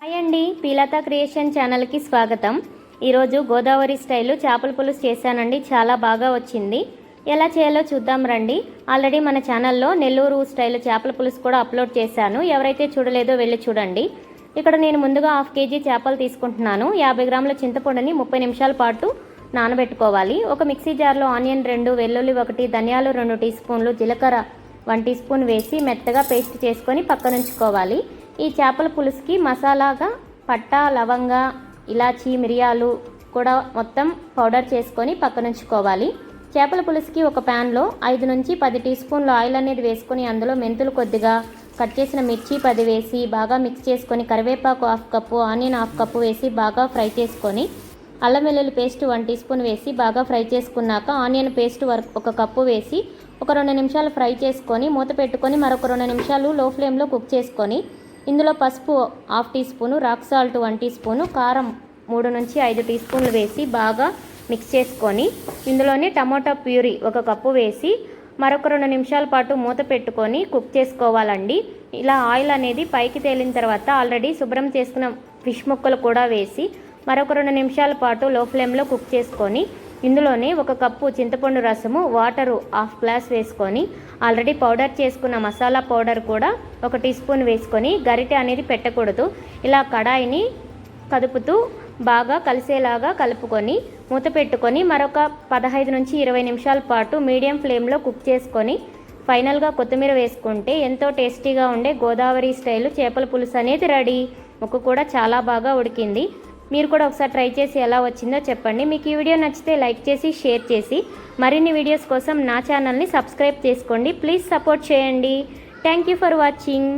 Hi అండి, పీలత creation ఛానల్కి స్వాగతం. ఈరోజు గోదావరి స్టైలు చేపల పులుసు చేశానండి. చాలా బాగా వచ్చింది. ఎలా చేయాలో చూద్దాం రండి. ఆల్రెడీ మన ఛానల్లో నెల్లూరు స్టైల్ చేపల పులుసు కూడా అప్లోడ్ చేశాను. ఎవరైతే చూడలేదో వెళ్ళి చూడండి. ఇక్కడ నేను ముందుగా 1/2 కేజీ చేపలు తీసుకుంటున్నాను. 50 గ్రాముల చింతపండుని 30 నిమిషాల పాటు నానబెట్టుకోవాలి. ఒక మిక్సీ జార్లో ఆనియన్ 2, వెల్లుల్లి 1, ధనియాలు 2 టీ స్పూన్లు, జీలకర్ర 1 టీ స్పూన్ వేసి మెత్తగా పేస్ట్ చేసుకొని పక్కనుంచుకోవాలి. ఈ చేపల పులుసుకి మసాలాగా పట్టా, లవంగ, ఇలాచీ, మిరియాలు కూడా మొత్తం పౌడర్ చేసుకొని పక్కనుంచుకోవాలి. చేపల పులుసుకి ఒక ప్యాన్లో 5 నుంచి 10 టీ స్పూన్లు ఆయిల్ అనేది వేసుకొని అందులో మెంతులు కొద్దిగా, కట్ చేసిన మిర్చి 10 వేసి బాగా మిక్స్ చేసుకొని, కరివేపాకు 1/2 కప్పు, ఆనియన్ 1/2 కప్పు వేసి బాగా ఫ్రై చేసుకొని, అల్లం వెల్లుల్లి పేస్ట్ 1 టీ స్పూన్ వేసి బాగా ఫ్రై చేసుకున్నాక ఆనియన్ పేస్ట్ 1 కప్పు వేసి ఒక 2 నిమిషాలు ఫ్రై చేసుకొని మూత పెట్టుకొని మరొక 2 నిమిషాలు లో ఫ్లేమ్లో కుక్ చేసుకొని, ఇందులో పసుపు 1/2 teaspoon, rock salt 1 teaspoon, కారం 3 నుంచి 5 టీ స్పూన్లు వేసి బాగా మిక్స్ చేసుకొని, ఇందులోనే టమాటా ప్యూరీ 1 కప్పు వేసి మరొక 2 నిమిషాల పాటు మూత పెట్టుకొని కుక్ చేసుకోవాలండి. ఇలా ఆయిల్ అనేది పైకి తేలిన తర్వాత ఆల్రెడీ శుభ్రం చేసుకున్న ఫిష్ ముక్కలు కూడా వేసి మరొక 2 నిమిషాల పాటు లో ఫ్లేమ్లో కుక్ చేసుకొని, ఇందులోనే 1 కప్పు చింతపండు రసము, వాటరు 1/2 గ్లాస్ వేసుకొని, ఆల్రెడీ పౌడర్ చేసుకున్న మసాలా పౌడర్ కూడా 1 టీ స్పూన్ వేసుకొని, గరిటె అనేది పెట్టకూడదు. ఇలా కడాయిని కదుపుతూ బాగా కలిసేలాగా కలుపుకొని మూత పెట్టుకొని మరొక 15 నుంచి 20 నిమిషాల పాటు మీడియం ఫ్లేమ్లో కుక్ చేసుకొని, ఫైనల్గా కొత్తిమీర వేసుకుంటే ఎంతో టేస్టీగా ఉండే గోదావరి స్టైలు చేపల పులుసు అనేది రెడీ. ముక్క కూడా చాలా బాగా ఉడికింది. మీరు కూడా ఒకసారి ట్రై చేసి ఎలా వచ్చిందో చెప్పండి. మీకు ఈ వీడియో నచ్చితే లైక్ చేసి షేర్ చేసి మరిన్ని వీడియోస్ కోసం నా ఛానల్ని సబ్స్క్రైబ్ చేసుకోండి. ప్లీజ్ సపోర్ట్ చేయండి. Thank you for watching.